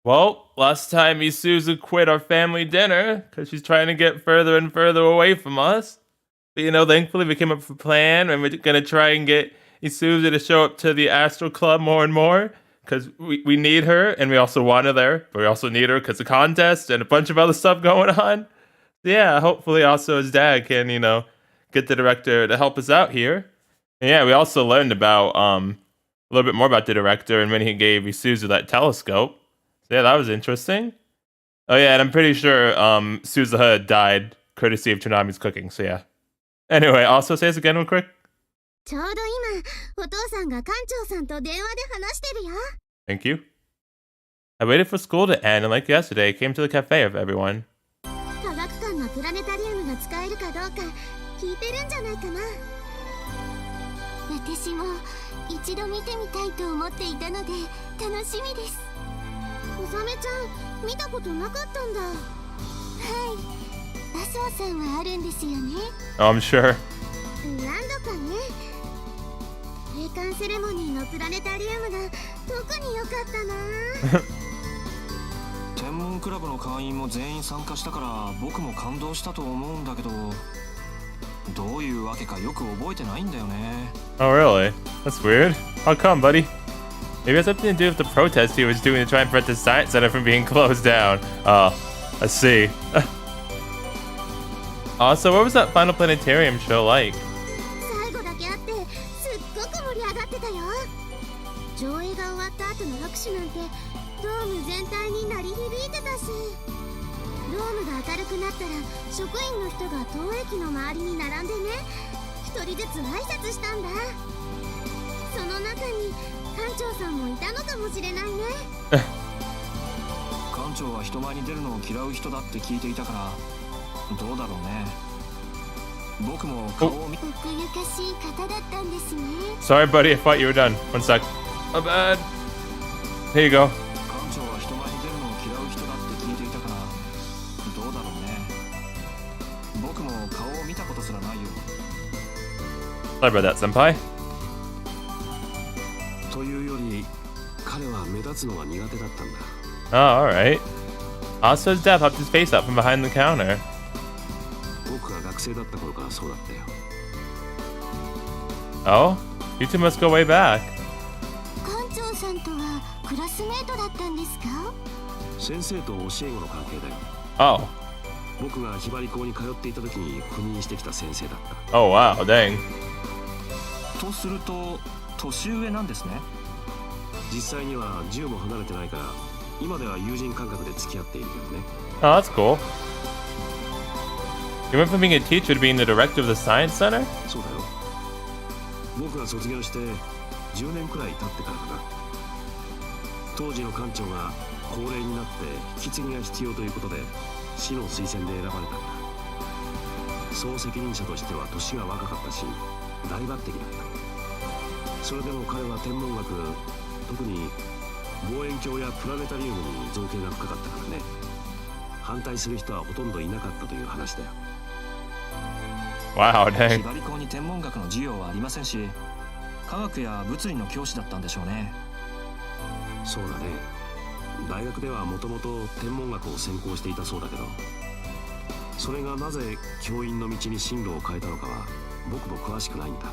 Well, last time Isuzu quit our family dinner because she's trying to get further and further away from us. But, thankfully we came up with a plan and we're going to try and get Isuzu to show up to the Astro Club more and more because we need her and we also want her there. But we also need her because of contest and a bunch of other stuff going on. Yeah, hopefully also his dad can, get the director to help us out here. And yeah, we also learned about a little bit more about the director and when he gave Isuzu that telescope. So yeah, that was interesting. Oh yeah, and I'm pretty sure Suzuha died courtesy of Chinami's cooking, so yeah. Anyway, also say this again real quick. ちょうど今、お父さんが館長さんと電話で話してるよ。 Thank you. I waited for school to end and like yesterday, came to the cafe of everyone. 科学館のプラネタリウムが使えるかどうか聞いてるんじゃないかな。私も一度見てみたいと思っていたので楽しみです。おさめちゃん、見たことなかったんだ。はい、麻生さんはあるんですよね。Oh, I'm sure. 何度かね。閉館セレモニーのプラネタリウムが特に良かったな。天文クラブの会員も全員参加したから僕も感動したと思うんだけど、どういうわけかよく覚えてないんだよね。Oh, really? That's weird. How come, buddy? Maybe it has something to do with the protest he was doing to try and prevent the science center from being closed down. Oh, I see. Also, what was that final planetarium show like? 最後だけあってすっごく盛り上がってたよ。上映が終わった後の拍手なんてドーム全体に鳴り響いてたし、ドームが明るくなったら職員の人が投影機の周りに並んでね、一人ずつ挨拶したんだ。その中に館長さんもいたのかもしれないね。館長は人前に出るのを嫌う人だって聞いていたから、どうだろうね。僕も顔を見。奥ゆかしい方だったんですね。 Sorry, buddy, I thought you were done. One sec. My bad. Here you go. 館長は人前に出るのを嫌う人だって聞いていたから、どうだろうね。僕も顔を見たことすらないよ。Sorry about that, senpai. というより、彼は目立つのが苦手だったんだ。 Oh, alright. Also, his dad popped his face up from behind the counter. 僕が学生だった頃からそうだったよ。 Oh? You two must go way back. 館長さんとはクラスメートだったんですか？先生と教え子の関係だよ。Oh. 僕がひばり校に通っていた時に赴任してきた先生だった。Oh, wow, dang. とすると年上なんですね。実際には10も離れてないから、今では友人感覚で付き合っているけどね。 Oh, that's cool. You went from being a teacher to being the director of the science center? そうだよ。僕が卒業して10年くらい経ってからかな。当時の館長が高齢になって引き継ぎが必要ということで市の推薦で選ばれたんだ。総責任者としては年が若かったし大抜擢だった。それでも彼は天文学、特に望遠鏡やプラネタリウムに造詣が深かったからね。反対する人はほとんどいなかったという話だよ。 Wow, ひ dang. ばり校に天文学の授業はありませんし、科学や物理の教師だったんでしょうね。そうだね。大学ではもともと天文学を専攻していたそうだけど、それがなぜ教員の道に進路を変えたのかは僕も詳しくないんだ。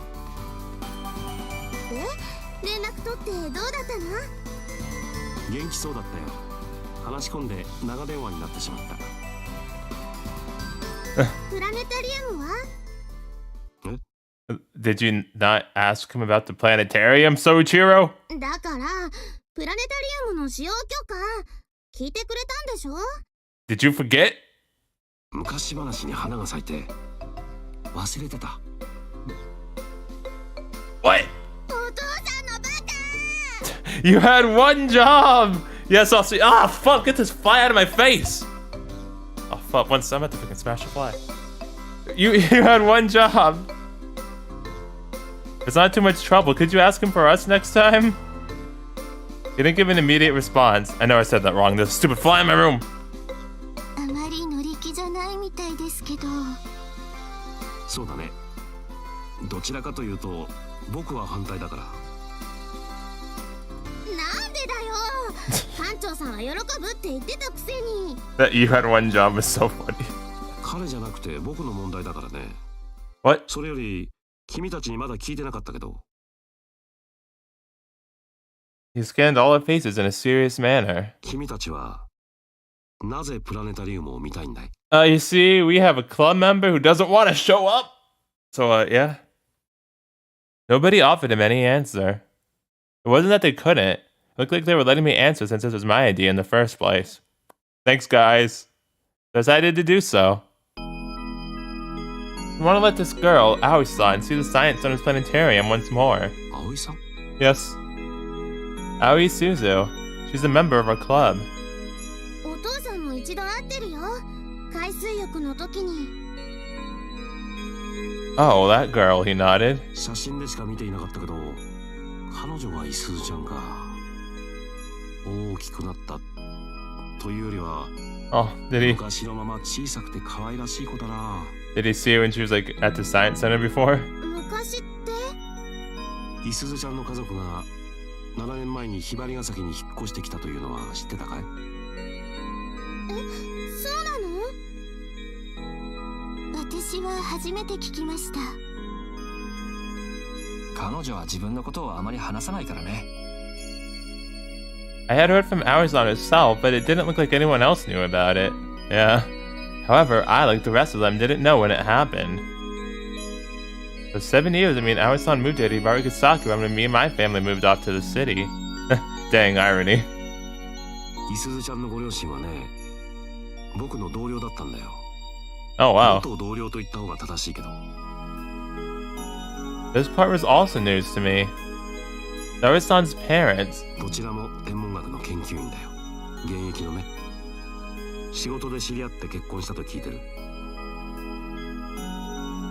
で、連絡取ってどうだったの？元気そうだったよ。話し込んで長電話になってしまった。プラネタリウムは？ Did you not ask him about the planetarium, Soichiro? だからプラネタリウムの使用許可聞いてくれたんでしょ？ Did you forget? 昔話に花が咲いて忘れてた。 What? お父さんのバカ！ You had one job! Yes, I'll see. Ah, fuck, get this fly out of my face! Oh, fuck, once I'm about to fucking smash the fly. You had one job. It's not too much trouble. Could you ask him for us next time? He didn't give an immediate response. I know I said that wrong. There's a stupid fly in my room. あまり乗り気じゃないみたいですけど。そうだね。どちらかというと僕は反対だから。なんでだよ。館長さんは喜ぶって言ってたくせに。 That you had one job was so funny. 彼じゃなくて僕の問題だからね。 What? それより君たちにまだ聞いてなかったけど、 He scanned all our faces in a serious manner. 君たちはなぜプラネタリウムを見たいんだい？ You see, we have a club member who doesn't want to show up. So, yeah. Nobody offered him any answer. It wasn't that they couldn't. It looked like they were letting me answer since this was my idea in the first place. Thanks, guys. I decided to do so. I want to let this girl, Aoi-san, see the science on his planetarium once more. 葵さん？ Yes. Aoi Isuzu. She's a member of our club. お父さんも一度会ってるよ、海水浴の時に。 Oh, that girl, he nodded. 写真でしか見ていなかったけど、彼女がイスズちゃんか。大きくなったというよりは、 Oh, did he 昔のまま小さくて可愛らしい子だな。 did he see her when she was like at the science center before? 昔って？イスズちゃんの家族が7年前にひばりが崎に引っ越してきたというのは知ってたかい？そうなの？私は初めて聞きました。彼女は自分のことをあまり話さないからね。 I had heard from Aoi-san herself, but it didn't look like anyone else knew about it. Yeah. However, I, like the rest of them, didn't know when it happened. For 7 years, Aoi-san moved to Hibarigasaki when me and my family moved off to the city. Dang irony. イスズちゃんのご両親はね、僕の同僚だったんだよ。 Oh, wow. 元同僚と言った方が正しいけど。 This part was also news to me. Aoi-san's parents. どちらも天文学の研究員だよ。現役のね。仕事で知り合って結婚したと聞いてる。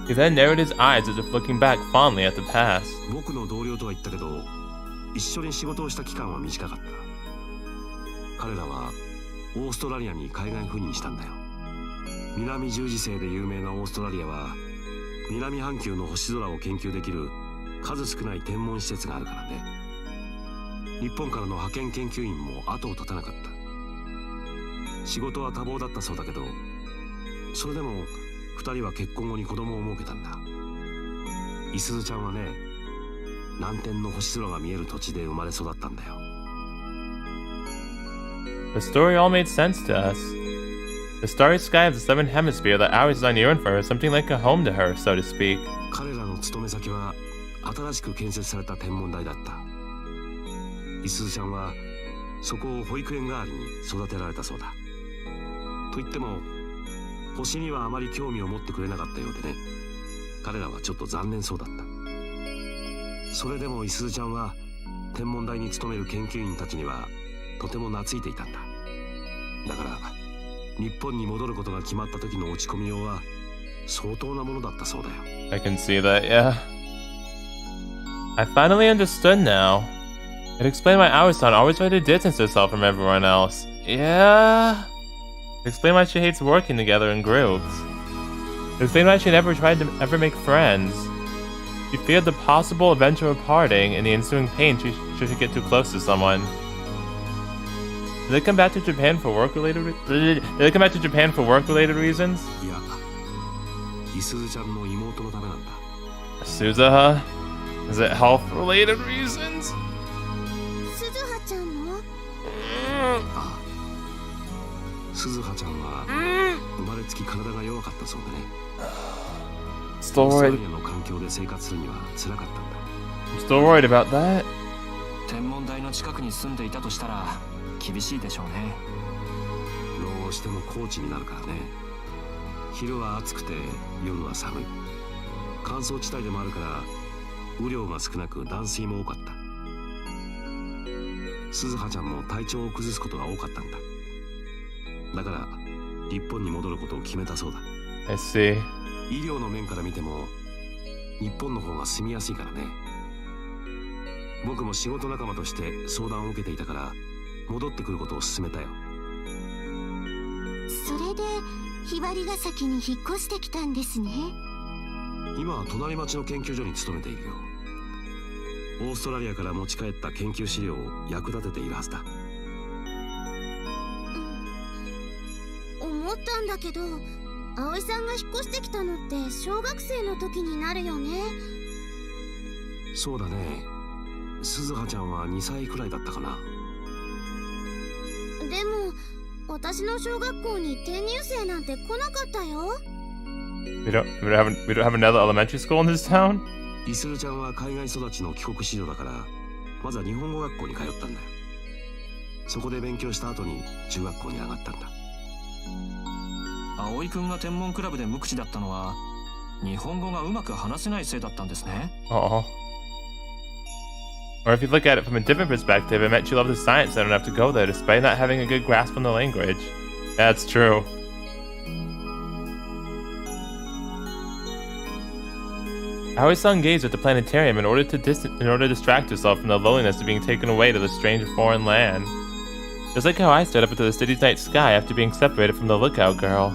He then narrowed his eyes as if looking back fondly at the past. 僕の同僚とは言ったけど、一緒に仕事をした期間は短かった。彼らはオーストラリアに海外赴任したんだよ。南十字星で有名なオーストラリアは、南半球の星空を研究できる数少ない天文施設があるからね。日本からの派遣研究員も後を絶たなかった。仕事は多忙だったそうだけど、それでも2人は結婚後に子供を設けたんだ。イスズちゃんはね、南天の星空が見える土地で生まれ育ったんだよ。 The story all made sense to us. The starry sky of the southern hemisphere that Aoi-san yearned for is something like a home to her, so to speak. 彼らの勤め先は新しく建設された天文台だった。イスズちゃんはそこを保育園代わりに育てられたそうだ。と言っても星にはあまり興味を持ってくれなかったようでね、彼らはちょっと残念そうだった。それでもイスズちゃんは天文台に勤める研究員たちにはとても懐いていたんだ。だから日本に戻ることが決まった時の落ち込みようは相当なものだったそうだよ。 I can see that, yeah. I finally understood now. It explained why Aoi-san always tried to distance herself from everyone else. Yeah. It explained why she hates working together in groups. It explained why she never tried to ever make friends. She feared the possible eventual parting and the ensuing pain should she get too close to someone. Did they come back to Japan for work-related reasons? いや、イスズちゃんの妹のためなんだ。 Suzuha? Is it health-related reasons? 鈴葉ちゃんの？ああ、鈴葉ちゃんは生まれつき体が弱かったそうでね。 Still オーストラ worried. リアの環境で生活するには辛かったんだ。 I'm still worried about that. 天文台の近くに住んでいたとしたら厳しいでしょうね。どうしても高地になるからね。昼は暑くて夜は寒い。乾燥地帯でもあるから雨量が少なく断水も多かった。鈴葉ちゃんも体調を崩すことが多かったんだ。だから日本に戻ることを決めたそうだ。 I see. 医療の面から見ても日本の方が住みやすいからね。僕も仕事仲間として相談を受けていたから戻ってくることを勧めたよ。それでひばりが崎に引っ越してきたんですね。今は隣町の研究所に勤めているよ。オーストラリアから持ち帰った研究資料を役立てているはずだ。思ったんだけど、葵さんが引っ越してきたのって小学生の時になるよね。そうだね。鈴葉ちゃんは2歳くらいだったかな。でも私の小学校に転入生なんて来なかったよ。We don't have another elementary school in this town? イスルちゃんは海外育ちの帰国子女だから、まずは日本語学校に通ったんだよ。そこで勉強した後に中学校に上がったんだ。葵くんが天文クラブで無口だったのは日本語がうまく話せないせいだったんですね。Oh. Or if you look at it from a different perspective, it meant you loved the science center enough to go there despite not having a good grasp on the language. That's true. Aoi-san gazed at the planetarium in order to distract herself from the loneliness of being taken away to the strange foreign land. Just like how I stared up into the city's night sky after being separated from the lookout girl.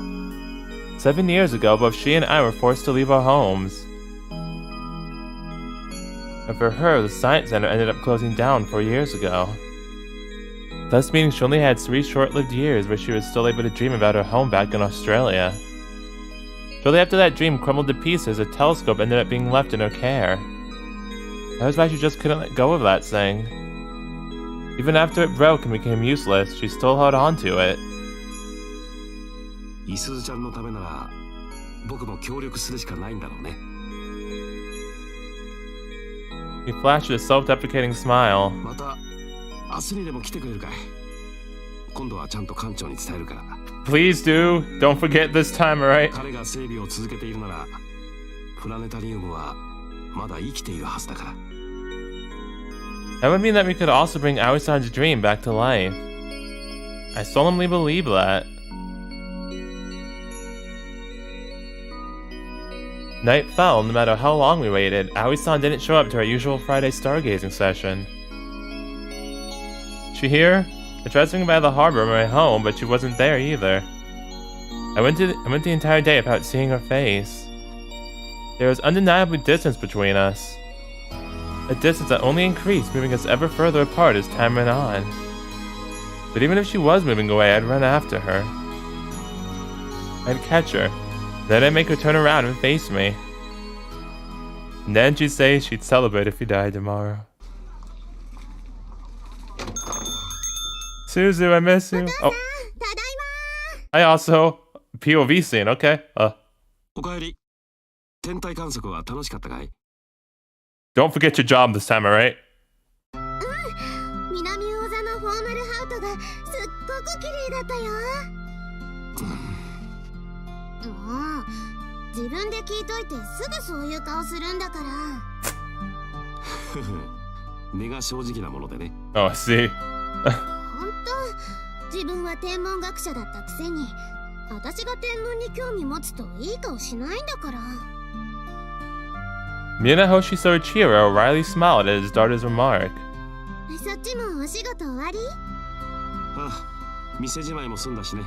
7 years ago, both she and I were forced to leave our homes. And for her, the science center ended up closing down 4 years ago. Thus meaning she only had 3 short-lived years where she was still able to dream about her home back in Australia. Shortly after that dream crumbled to pieces, a telescope ended up being left in her care. That was why she just couldn't let go of that thing. Even after it broke and became useless, she still held on to it. イスズちゃんのためなら僕も協力するしかないんだろうね。He flashed a self-deprecating smile. また明日にでも来てくれるかい。今度はちゃんと館長に伝えるから。Please do. Don't forget this time, alright? 彼が整備を続けているなら、プラネタリウムはまだ生きているはずだから。That would mean that we could also bring Aoi-san's dream back to life. I solemnly believe that. Night fell, no matter how long we waited. Aoi-san didn't show up to our usual Friday stargazing session. She here? I tried swinging by the harbor on my way home, but she wasn't there either. I went the entire day without seeing her face. There was undeniably distance between us. A distance that only increased, moving us ever further apart as time went on. But even if she was moving away, I'd run after her. I'd catch her. Then I'd make her turn around and face me. And then she'd say she'd celebrate if he died tomorrow. Suzu, I miss you. Oh. I also POV scene, okay. おかえり。天体観測は楽しかったかい？ Don't forget your job this time, alright? 南大座のフォーマルハウトがすっごく綺麗だったよ。もう自分で聞いといてすぐそういう顔するんだから。根が正直なものでね。Oh, I see. ほんと自分は天文学者だったくせに私が天文に興味持つといい顔しないんだから。Mina Hoshizora wryly smiled at his daughter's remark. そっちもお仕事終わり？ああ、店じまいも済んだしね。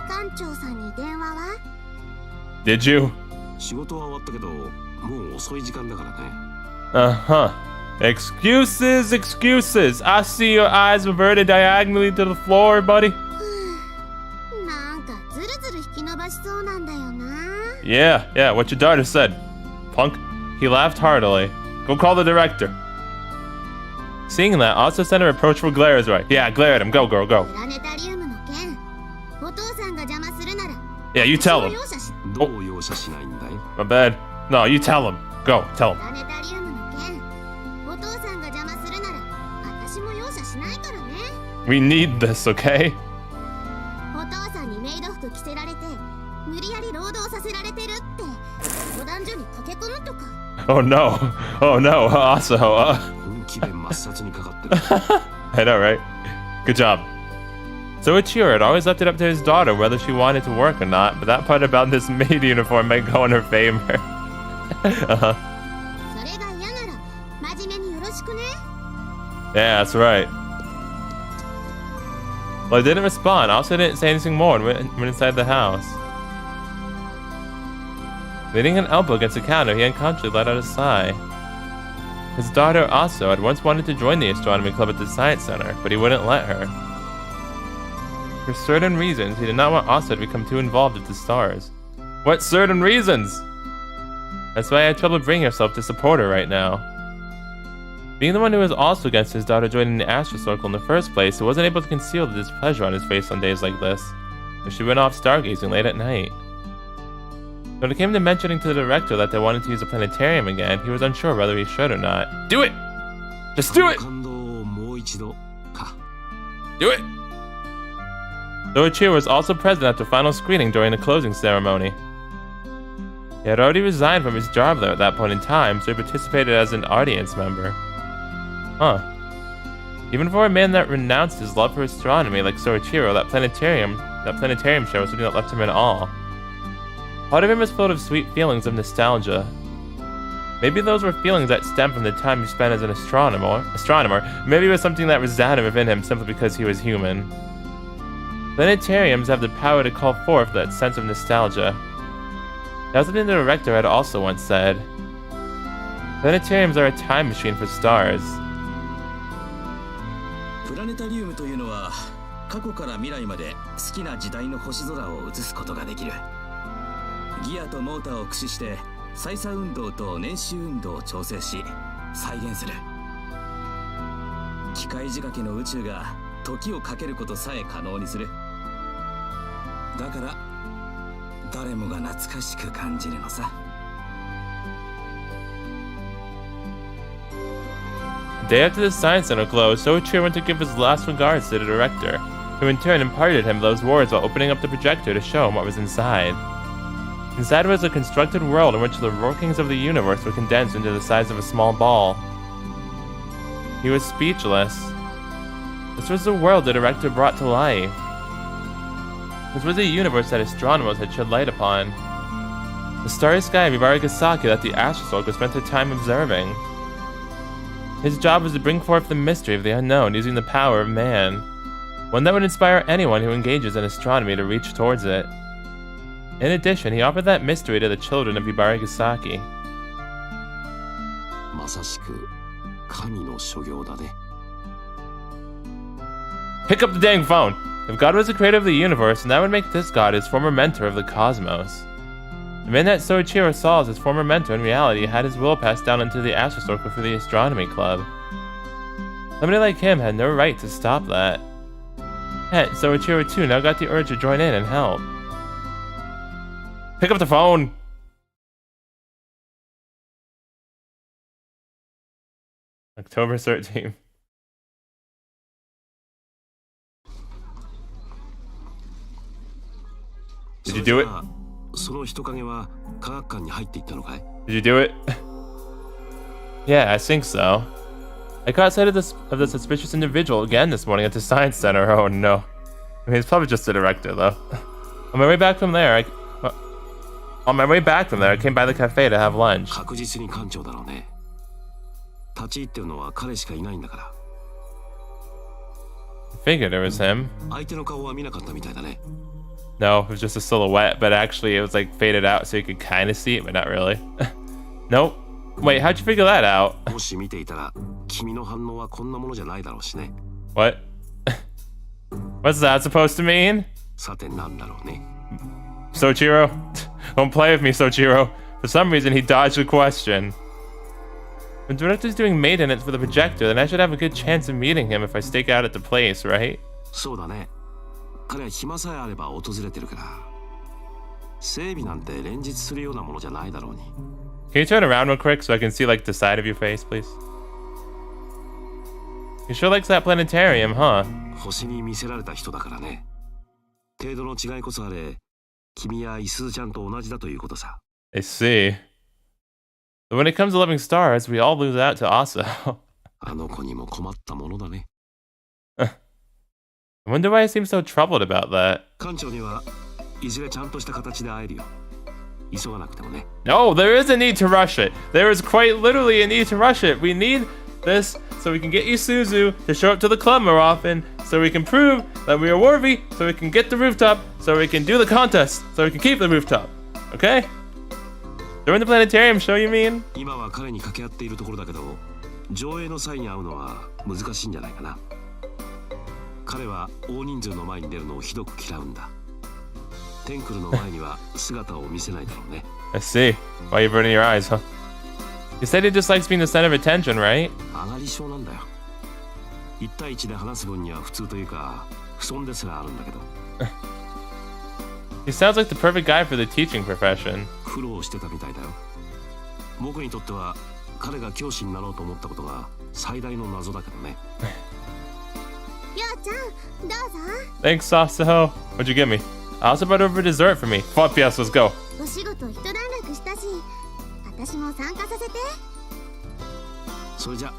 館長さんに電話は？ Did you? 仕事は終わったけど、もう遅い時間だからね。Uh-huh. Excuses, excuses. I see your eyes reverted diagonally to the floor, buddy. なんかずるずる引き伸ばしそうなんだよな。Yeah, what your daughter said. Punk. He laughed heartily. Go call the director. Seeing that, also sent a reproachful glare his way. Yeah, glare at him. Go, girl, go. プラネタリウムの件、お父さんが邪魔するなら。Yeah, you tell him. どう容赦しないんだい？ My bad. No, you tell him. Go, tell him. プラネタリウムの件、お父さんが邪魔するなら、私も容赦しないからね。We need this, okay? お父さんにメイド服着せられて、無理やり労働させられてるって、相談所に駆け込むとか。Oh no. Oh no. Also, 本気で抹殺にかかってる。I know, right? Good job. So Ichiro had always left it up to his daughter whether she wanted to work or not, but that part about this maid uniform might go in her favor. それが嫌なら、真面目によろしくね。Yeah, that's right. Well, I didn't respond. I also didn't say anything more and went inside the house. Leaning an elbow against the counter, he unconsciously let out a sigh. His daughter also had once wanted to join the astronomy club at the science center, but he wouldn't let her. For certain reasons, he did not want Asa to become too involved with the stars. What certain reasons? That's why I had trouble bringing herself to support her right now. Being the one who was also against his daughter joining the Astral Circle in the first place, he wasn't able to conceal the displeasure on his face on days like this, when she went off stargazing late at night. When it came to mentioning to the director that they wanted to use a planetarium again, he was unsure whether he should or not. Do it! Just do it! Do it! Soichiro was also present at the final screening during the closing ceremony. He had already resigned from his job there at that point in time, so he participated as an audience member. Huh. Even for a man that renounced his love for astronomy like Soichiro, that planetarium show was something that left him in awe. Part of him was filled with sweet feelings of nostalgia. Maybe those were feelings that stemmed from the time he spent as an astronomer. Maybe it was something that resided within him simply because he was human. Planetariums have the power to call forth that sense of nostalgia. That was something the director had also once said. Planetariums are a time machine for stars. プラネタリウムというのは過去から未来まで好きな時代の星空を映すことができる。ギアとモーターを駆使して再差運動と年周運動を調整し再現する。機械仕掛けの宇宙が時をかけることさえ可能にする。だから誰もが懐かしく感じるのさ。Day after the Science Center closed, Soichiro went to give his last regards to the director, who in turn imparted him those words while opening up the projector to show him what was inside. Inside was a constructed world in which the workings of the universe were condensed into the size of a small ball. He was speechless. This was the world the director brought to life. This was a universe that astronomers had shed light upon. The starry sky of Hibarigasaki that the Astral Circle spent their time observing. His job was to bring forth the mystery of the unknown using the power of man, one that would inspire anyone who engages in astronomy to reach towards it. In addition, he offered that mystery to the children of Hibarigasaki. Pick up the dang phone! If God was the creator of the universe, then that would make this God his former mentor of the cosmos. The man that Soichiro saw as his former mentor in reality had his will passed down into the Astral Circle for the Astronomy Club. Somebody like him had no right to stop that. Heck, Soichiro too now got the urge to join in and help. Pick up the phone! October 13th. Did you do it? Did you do it? Yeah, I think so. I caught sight of the suspicious individual again this morning at the Science Center. Oh no. I mean, it's probably just the director though. On my way back from there, I came by the cafe to have lunch. Figured it was him. No, it was just a silhouette, but actually it was like faded out so you could kind of see it, but not really. Nope. Wait, how'd you figure that out? What? What's that supposed to mean? Soichiro? Don't play with me, Soichiro. For some reason, he dodged the question. The director's doing maintenance for the projector, then I should have a good chance of meeting him if I stake out at the place, right? Can you turn around real quick so I can see like the side of your face, please? He sure likes that planetarium, huh? I see. But when it comes to living stars, we all lose out to Asa. I wonder why I seem so troubled about that. No, there is a need to rush it. There is quite literally a need to rush it. We need this so we can get Isuzu to show up to the club more often, so we can prove that we are worthy, so we can get the rooftop, so we can do the contest, so we can keep the rooftop. Okay? During the planetarium show, you mean? 彼は大人数の前に出るのをひどく嫌うんだ。テンクルの前には姿を見せないだろうね。I see. Why are you burning your eyes, huh? You said he just likes being the center of attention, right? 上がり症なんだよ。1対1で話す分には普通というか不遜ですらあるんだけど。He sounds like the perfect guy for the teaching profession. 苦労してたみたいだよ。僕にとっては彼が教師になろうと思ったことが最大の謎だけどね。りょうちゃん、どうぞ。 Thanks, Sasaho. What'd you get me? I also brought over dessert for me. Fuck yes, let's go. お仕事一段落したし、私も参加させて。それじゃ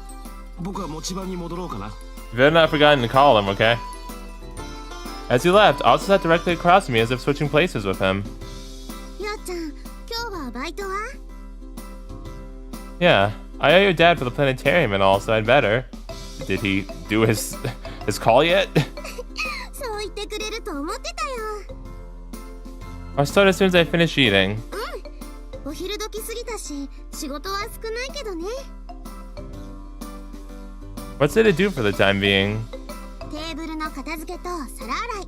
僕は持ち場に戻ろうかな。 You better not forgotten to call him, okay? As he left, Asa sat directly across me as if switching places with him. りょうちゃん、今日はバイトは？ Yeah, I owe your dad for the planetarium and all, so I'd better. Did he do his call yet? そう言ってくれると思ってたよ。 I'll start as soon as I finish eating. お昼時過ぎたし、仕事は少ないけどね。 What's there to do for the time being? テーブルの片付けと皿洗い。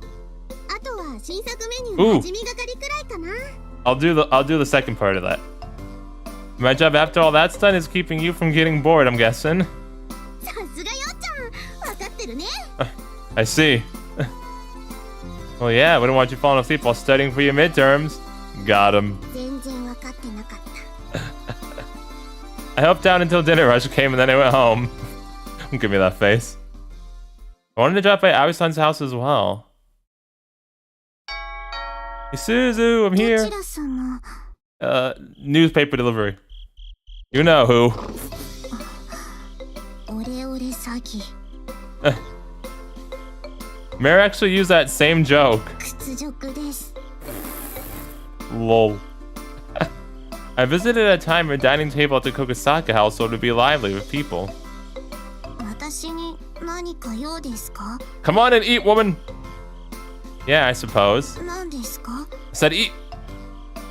あとは新作メニューの味見係くらいかな。I'll do the second part of that. My job after all that's done is keeping you from getting bored, I'm guessing. さすがよっちゃん、わかってるね。I see. Well, yeah, I wouldn't want you falling asleep while studying for your midterms. Got him. 全然わかってなかった。 I helped out until dinner rush came and then I went home. Give me that face. I wanted to drop by Aoi-san's house as well. Isuzu, I'm ど here. ちら様？ Newspaper delivery. You know who. オレオレ詐欺。 Mare actually used that same joke. 屈辱です。 Lol. I visited at a time when dining table at the Kogasaka household would be lively with people. 私に何か用ですか？ Come on and eat, woman! Yeah, I suppose. 何ですか？ I said eat!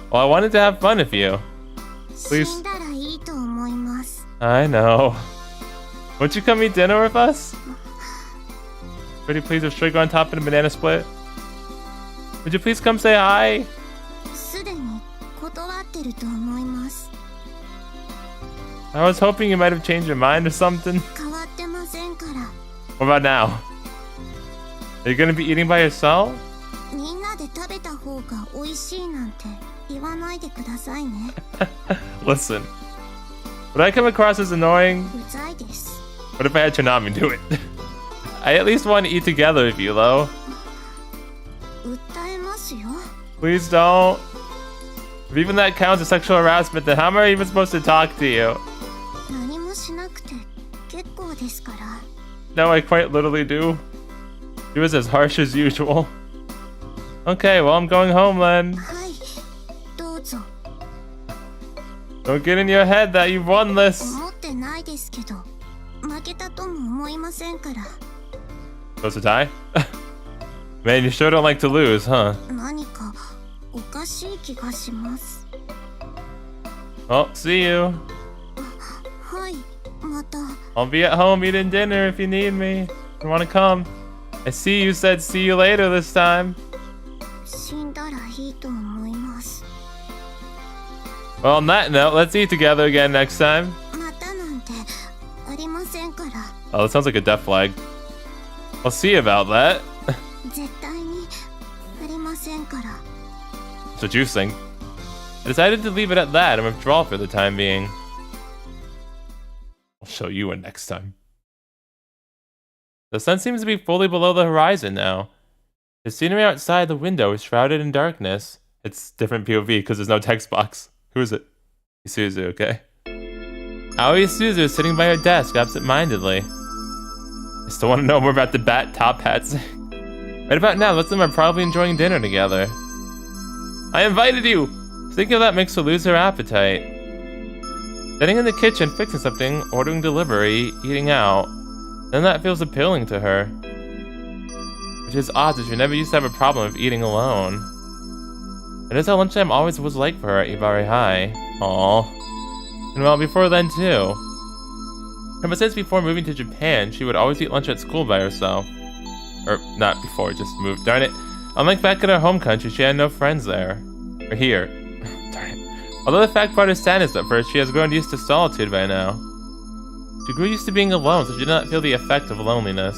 Well, I wanted to have fun with you. 死んだらいいと思います。 I know. Won't you come eat dinner with us? Pretty please with sugar on top and a banana split? Would you please come say hi? すでに断ってると思います。 I was hoping you might have changed your mind or something. 変わってませんから。 What about now? Are you gonna be eating by yourself? みんなで食べた方が美味しいなんて言わないでくださいね。Listen. Would I come across as annoying? うざいです。 What if I had Chinami do it? I at least want to eat together with you, though. 訴えますよ。 Please don't. If even that counts as sexual harassment, then how am I even supposed to talk to you? 何もしなくて結構ですから。 No, I quite literally do. She was as harsh as usual. Okay, well, I'm going home then. はい、どうぞ。 Don't get in your head that you've won this. 思ってないですけど、負けたとも思いませんから。 So it's a tie? Man, you sure don't like to lose, huh? 何かおかしい気がします。 Well, see you. はい、また。 I'll be at home eating dinner if you need me. If you want to come. I see you said see you later this time. 死んだらいいと思います。 Well, on that note, let's eat together again next time. またなんてありませんから。 Oh, that sounds like a death flag. I'll see about that. 絶対にありませんから。 That's what you think. I decided to leave it at that and withdraw for the time being. I'll show you one next time. The sun seems to be fully below the horizon now. The scenery outside the window is shrouded in darkness. It's different POV because there's no text box. Who is it? Isuzu, okay. Aoi Isuzu is sitting by her desk absent-mindedly. I still want to know more about the bat top hats. Right about now, most of them are probably enjoying dinner together. I invited you! Thinking of that makes her lose her appetite. Sitting in the kitchen, fixing something, ordering delivery, eating out. Then that feels appealing to her. Which is odd since she never used to have a problem with eating alone. It is how lunchtime always was like for her at Ibari High. Aww. And well, before then too. Ever since before moving to Japan, she would always eat lunch at school by herself. Or not before, just moved. Darn it. Unlike back in her home country, she had no friends there. Or here. Darn it. Although the fact brought her sadness at first, she has grown used to solitude by now. She grew used to being alone, so she did not feel the effect of loneliness.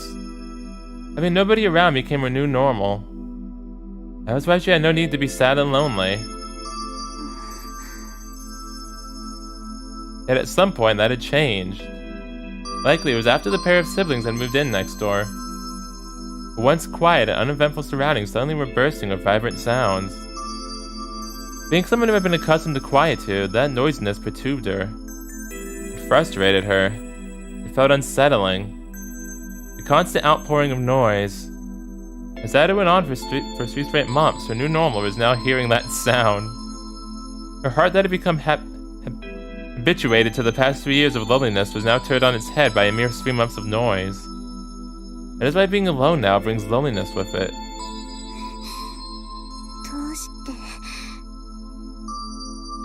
Having nobody around became her new normal. That was why she had no need to be sad and lonely. Yet at some point, that had changed. Likely it was after the pair of siblings had moved in next door. The once quiet and uneventful surroundings suddenly were bursting with vibrant sounds. Being someone who had been accustomed to quietude, that noisiness perturbed her. It frustrated her. It felt unsettling. The constant outpouring of noise. As that had went on for straight months, her new normal was now hearing that sound. Her heart that had become habituated to the past 3 years of loneliness was now turned on its head by a mere 3 months of noise. That is why being alone now brings loneliness with it.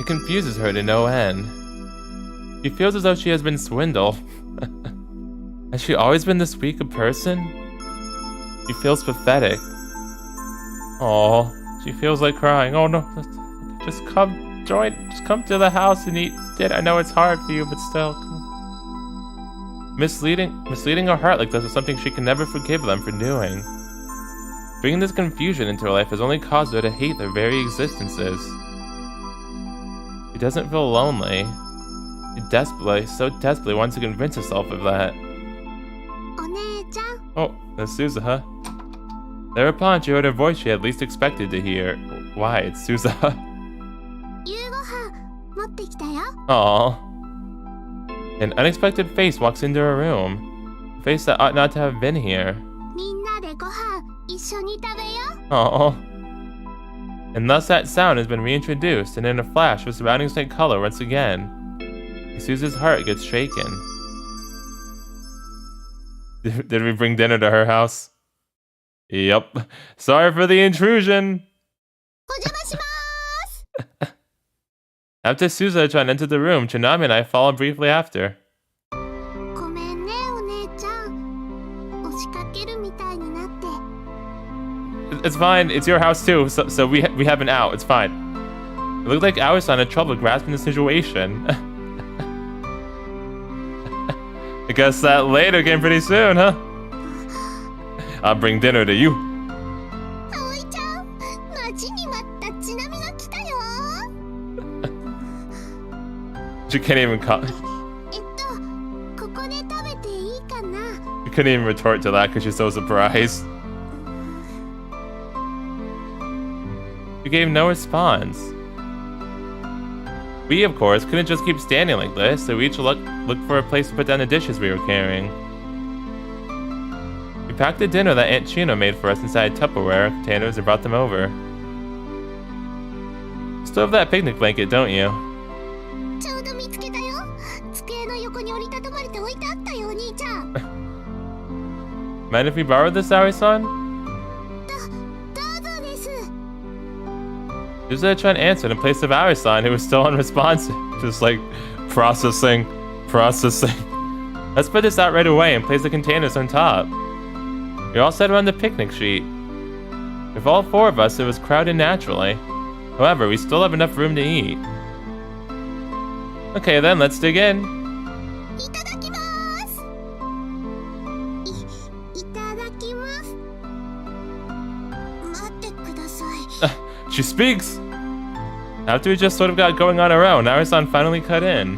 It confuses her to no end. She feels as though she has been swindled. Has she always been this weak a person? She feels pathetic. Oh, she feels like crying. Oh no, just come to the house and eat it. I know it's hard for you, but still, come on. Misleading her heart like this is something she can never forgive them for doing. Bringing this confusion into her life has only caused her to hate their very existences. She doesn't feel lonely. She so desperately wants to convince herself of that. Oh, that's Suzuha. Thereupon, she heard a voice she had least expected to hear. Why, it's Suzuha. Aww. An unexpected face walks into her room. A face that ought not to have been here. Aww. And thus that sound has been reintroduced, and in a flash, with surroundings take color once again. Isuzu's heart gets shaken. Did we bring dinner to her house? Yep. Sorry for the intrusion. After Suzuha-chan entered the room, Chinami and I followed briefly after. It's fine. It's your house too, so we have an out. It's fine. It looked like Aoi-san had trouble grasping the situation. I guess that later came pretty soon, huh? I'll bring dinner to you. She can't even call. She couldn't even retort to that because she's so surprised. She gave no response. We, of course, couldn't just keep standing like this, so we each looked for a place to put down the dishes we were carrying. We packed the dinner that Aunt Shino made for us inside Tupperware containers and brought them over. You still have that picnic blanket, don't you? Mind if we borrowed this, Aoi-san? Suzuha-chan answered in place of Aoi-san, who was still unresponsive. Just like, processing. Let's put this out right away and place the containers on top. We all sat around the picnic sheet. With all 4 of us, it was crowded naturally. However, we still have enough room to eat. Okay then, let's dig in. She speaks! After we just sort of got going on our own, Aoi-san finally cut in.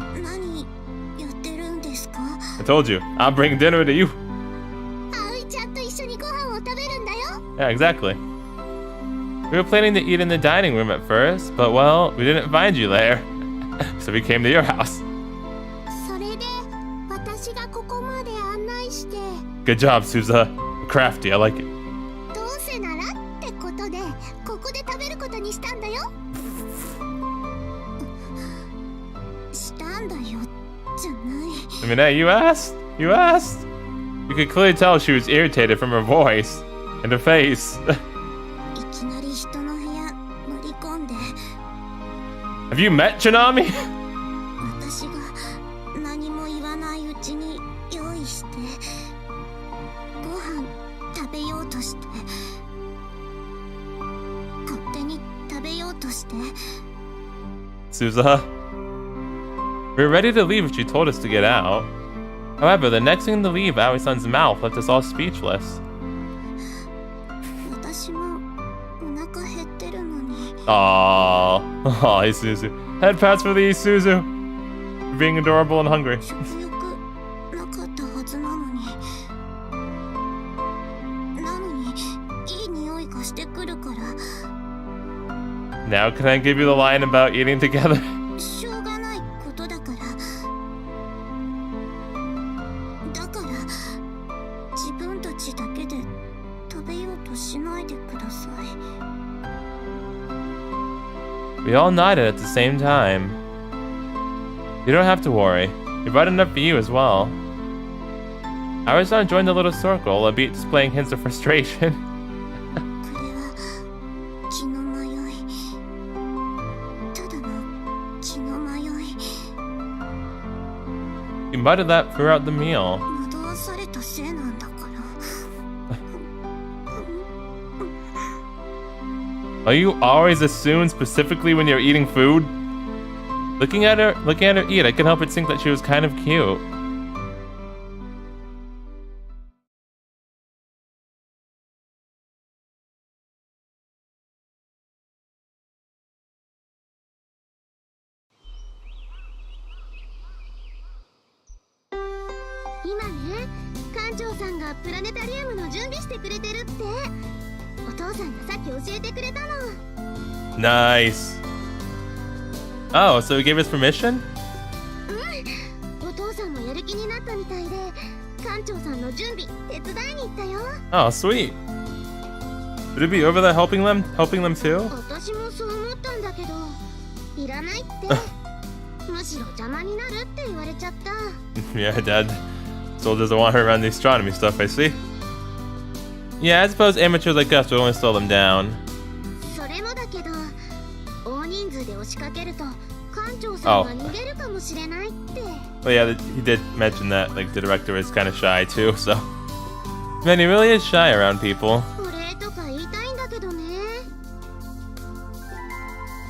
I told you, I'll bring dinner to you. Yeah, exactly. We were planning to eat in the dining room at first, but well, we didn't find you there. So we came to your house. Good job, Suzuha. Crafty, I like it. I mean, hey, you asked. You could clearly tell she was irritated from her voice and her face. Have you met Chinami? として。 Suza. We were ready to leave if she told us to get out. However, the next thing to leave, Aoi-san's mouth left us all speechless. 私もお腹減ってるのに。 Aww. Aw, Isuzu. Head pats for the Isuzu. For being adorable and hungry. 食欲なかったはずなのに。なのにいい匂いがしてくるから。 Now can I give you the line about eating together? しょうがないことだから。だから自分たちだけで食べようとしないでください。 We all nodded at the same time. You don't have to worry. We brought enough for you as well. Aoi-san joined the little circle, albeit displaying hints of frustration. これは気の迷い。ただの気の迷い。 He muttered that throughout the meal. 惑わされたせいなんだから。 Are you always assume specifically when you're eating food? Looking at her eat, I couldn't help but think that she was kind of cute. Nice. Oh, so he gave us permission? Oh, sweet. Would it be over there helping them too? Yeah, Dad still doesn't want her around the astronomy stuff, I see. Yeah, I suppose amateurs like us would only slow them down. Oh. Well, yeah, he did mention that, like, the director is kind of shy too, so. Man, he really is shy around people.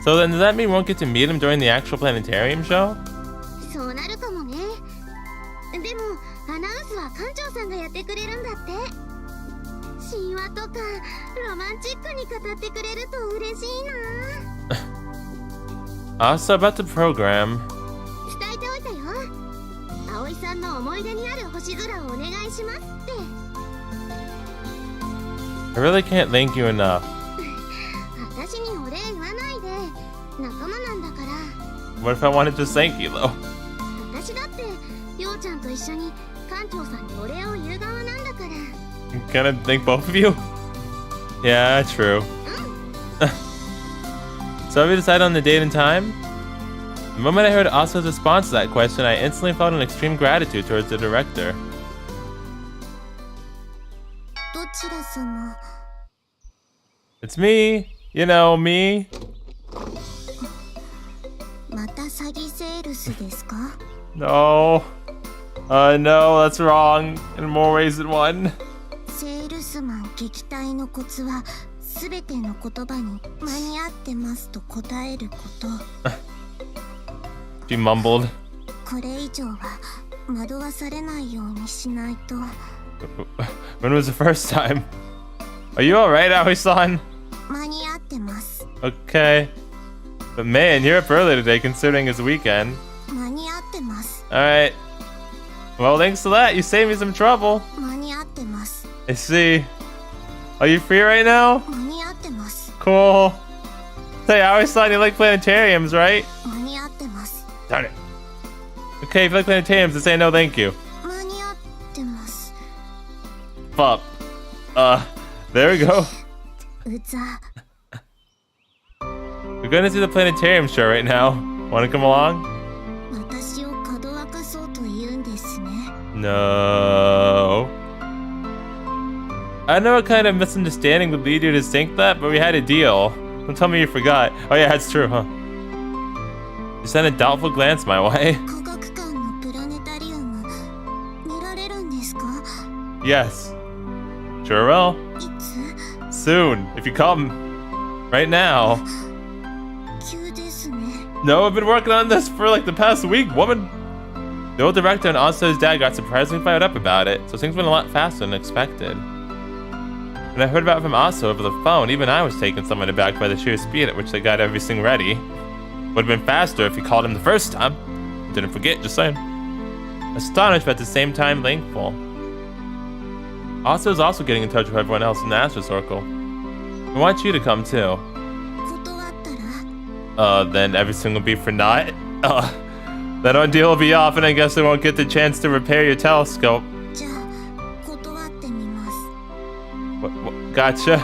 So then, does that mean we won't get to meet him during the actual planetarium show? Also about the program. I really can't thank you enough. What if I wanted to thank you though? Can I thank both of you? Yeah, true. So have we decided on the date and time? The moment I heard Asuka's response to that question, I instantly felt an extreme gratitude towards the director. It's me! You know, me! No. No, that's wrong. In more ways than one. She mumbled. When was the first time? Are you alright, Aoi-san? Okay. But man, you're up early today considering it's weekend. Alright. Well, thanks to that, you saved me some trouble. I see. Are you free right now? Cool. Hey, Aoi-san, you like planetariums, right? Darn it. Okay, if you like planetariums, just say no thank you. Fuck. There we go. We're going to see the planetarium show right now. Want to come along? No. I know what kind of misunderstanding would lead you to think that, but we had a deal. Don't tell me you forgot. Oh yeah, that's true, huh? You sent a doubtful glance my way. Yes. Sure will. Soon, if you come. Right now. No, I've been working on this for like the past week, woman. The old director and Aso's dad got surprisingly fired up about it, so things went a lot faster than expected. When I heard about it from Aso over the phone, even I was taken somewhat aback by the sheer speed at which they got everything ready. Would have been faster if you called him the first time. Didn't forget, just saying. Astonished, but at the same time thankful. Aso is also getting in touch with everyone else in the Astro Circle. I want you to come too. Then everything will be for naught? That ordeal will be off, and I guess I won't get the chance to repair your telescope. What, gotcha.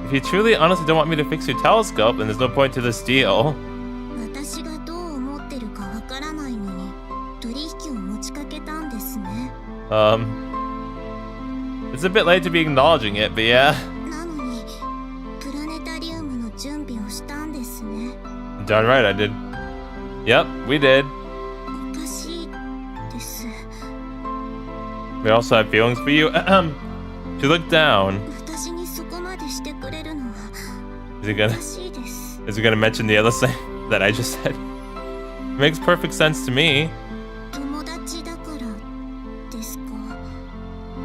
If you truly honestly don't want me to fix your telescope, then there's no point to this deal. It's a bit late to be acknowledging it, but yeah. Darn right I did. Yep, we did. We also have feelings for you. To look down. Is he gonna mention the other thing that I just said? It makes perfect sense to me.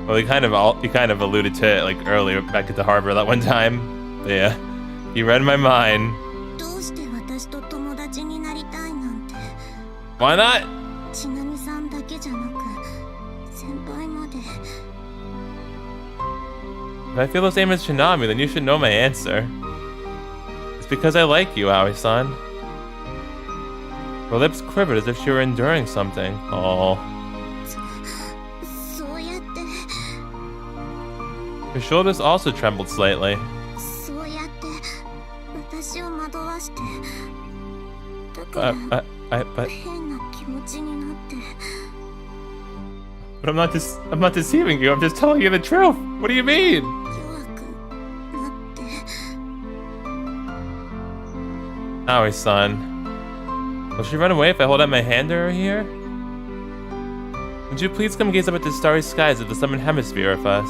Well, he kind of alluded to it like earlier back at the harbor that one time. But yeah, he read my mind. Why not? If I feel the same as Chinami, then you should know my answer. It's because I like you, Aoi-san. Her lips quivered as if she were enduring something. Oh. Her shoulders also trembled slightly. But I'm not deceiving you. I'm just telling you the truth. What do you mean? Aoi-san. Will she run away if I hold out my hand to her here? Would you please come gaze up at the starry skies of the southern hemisphere with us?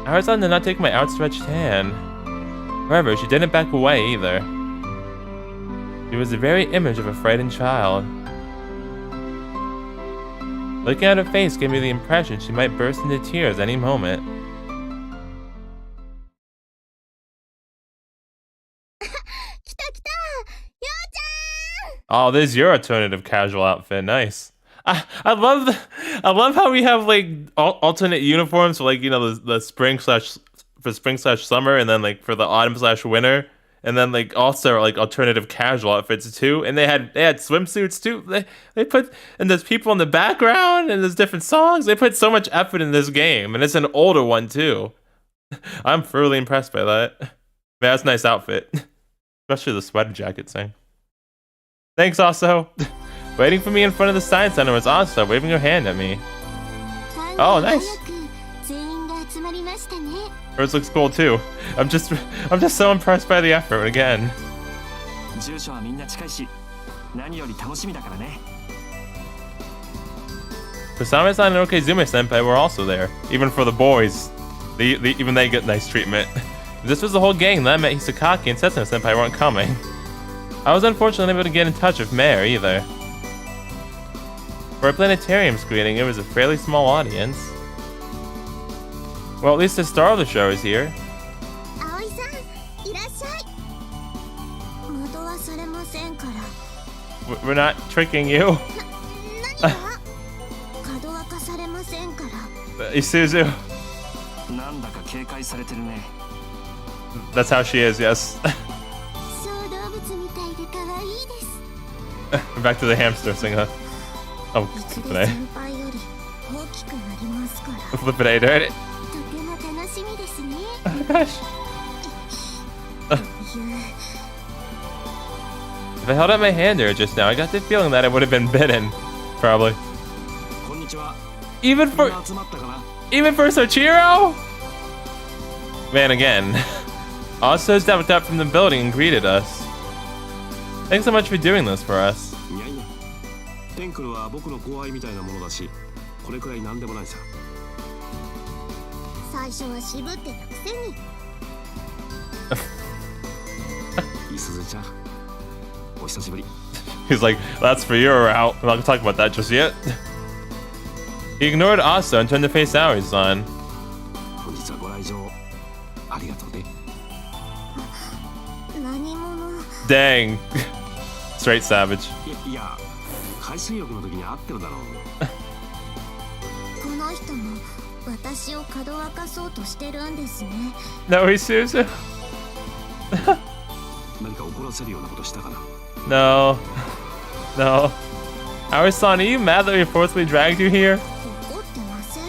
Aoi-san did not take my outstretched hand. However, she didn't back away either. She was the very image of a frightened child. Looking at her face gave me the impression she might burst into tears any moment. Oh, there's your alternative casual outfit. Nice. I love how we have like alternate uniforms for like, you know, the spring / summer, and then like for the autumn / winter, and then like also like alternative casual outfits too. And they had swimsuits too. They put, and there's people in the background, and there's different songs. They put so much effort in this game, and it's an older one too. I'm thoroughly impressed by that. Man, that's a nice outfit, especially the sweater jacket thing. Thanks, Aso. Waiting for me in front of the science center was Aso, waving her hand at me. Oh, nice. Hers looks cool too. I'm just so impressed by the effort again. Kusame-san and Okezume-senpai were also there, even for the boys. Even they get nice treatment. If this was the whole gang, then I met Hisakaki and Setsuna-senpai weren't coming. I was unfortunately unable to get in touch with Mare either. For a planetarium screening, it was a fairly small audience. Well, at least the star of the show is here. We're not tricking you. Isuzu. That's how she is, yes. Back to the hamster singer. Oh, today. Flip it, right? Oh gosh. If I held out my hand there just now, I got the feeling that I would have been bitten. Probably. Even for Soichiro? Man, again. Aso stepped up from the building and greeted us. Thanks so much for doing this for us. Isuzu-chan, お久しぶり。 He's like, that's for your route. I'm not gonna talk about that just yet. He ignored Asa and turned to face Aoi-san. 本日はご来場ありがとうね。何者。 Dang. Straight savage. いや、海水浴の時に会ってるだろう。この人も私をかどわかそうとしてるんですね。 No, Isuzu. 何か怒らせるようなことしたかな。 No. No. Aoi-san, are you mad that we forcibly dragged you here? 怒ってません。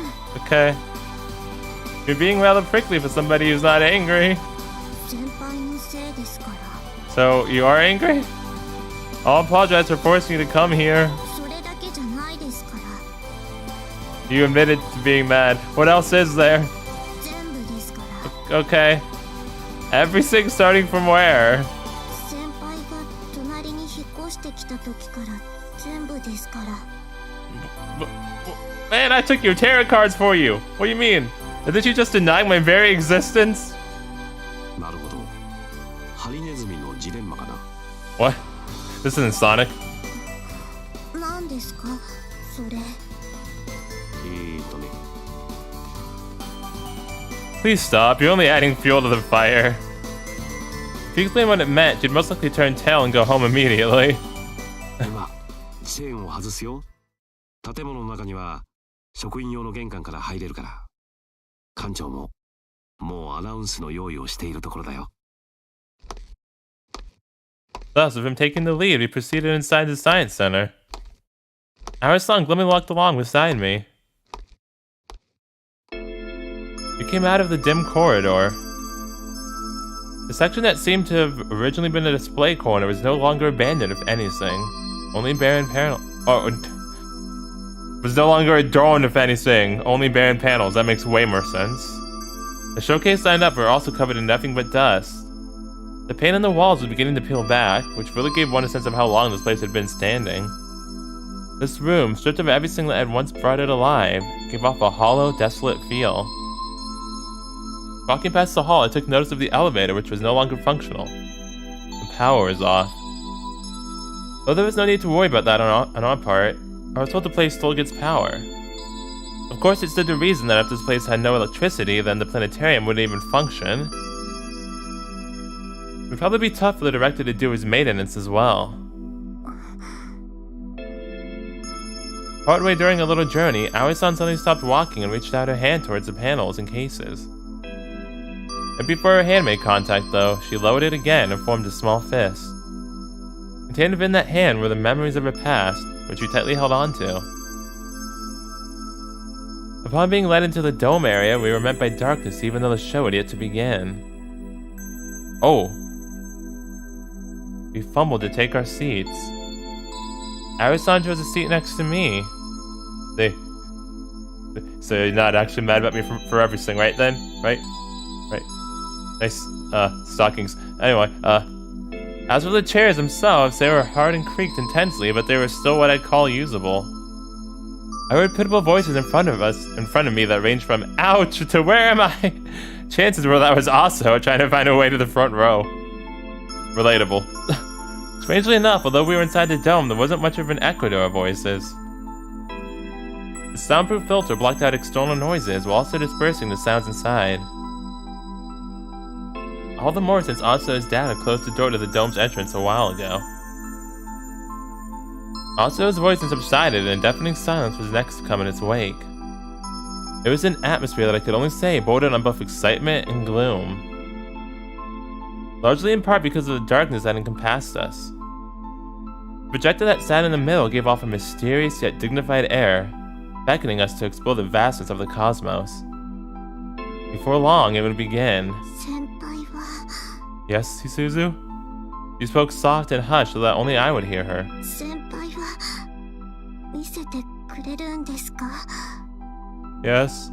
Okay. You're being rather prickly for somebody who's not angry. 先輩のせいですから。 So, you are angry? I'll apologize for forcing you to come here. それだけじゃないですから。 You admitted to being mad. What else is there? 全部ですから。 Okay. Everything starting from where? 先輩が隣に引っ越してきた時から全部ですから。 Man, I took your tarot cards for you. What do you mean? Didn't you just deny my very existence? なるほど。ハリネズミのジレンマかな。 What? This isn't Sonic. 何ですかそれ。ね。 Please stop. You're only adding fuel to the fire. If you explain what it meant, you'd most likely turn tail and go home immediately. 今、チェーンを外すよ。建物の中には職員用の玄関から入れるから。館長ももうアナウンスの用意をしているところだよ。 Thus, with him taking the lead, we proceeded inside the science center. Aoi-san glumly walked along beside me. We came out of the dim corridor. The section that seemed to have originally been a display corner was no longer abandoned, if anything. Only barren panel. Was no longer adorned, if anything. Only barren panels. That makes way more sense. The showcase lined up were also covered in nothing but dust. The paint on the walls was beginning to peel back, which really gave one a sense of how long this place had been standing. This room, stripped of everything that had once brought it alive, gave off a hollow, desolate feel. Walking past the hall, I took notice of the elevator, which was no longer functional. The power was off. Though there was no need to worry about that on our part, I was told the place still gets power. Of course, it stood to reason that if this place had no electricity, then the planetarium wouldn't even function. It would probably be tough for the director to do his maintenance as well. Partway during a little journey, Aoi-san suddenly stopped walking and reached out her hand towards the panels and cases. And before her hand made contact, though, she lowered it again and formed a small fist. Contained within that hand were the memories of her past, which we tightly held onto. Upon being led into the dome area, we were met by darkness even though the show had yet to begin. Oh. We fumbled to take our seats. Aoi-san chose a seat next to me. So you're not actually mad about me for everything, right then? Right? Nice, stockings. Anyway, as for the chairs themselves, they were hard and creaked intensely, but they were still what I'd call usable. I heard pitiable voices in front of me that ranged from ouch to where am I? Chances were that was also trying to find a way to the front row. Relatable. Strangely enough, although we were inside the dome, there wasn't much of an echo to our voices. The soundproof filter blocked out external noises while also dispersing the sounds inside. All the more since Aso's dad had closed the door to the dome's entrance a while ago. Aso's voice had subsided and a deafening silence was next to come in its wake. It was an atmosphere that I could only say bordered on both excitement and gloom. Largely in part because of the darkness that encompassed us. The projector that sat in the middle gave off a mysterious yet dignified air, beckoning us to explore the vastness of the cosmos. Before long, it would begin. Yes, Isuzu? You spoke soft and hushed so that only I would hear her. Yes?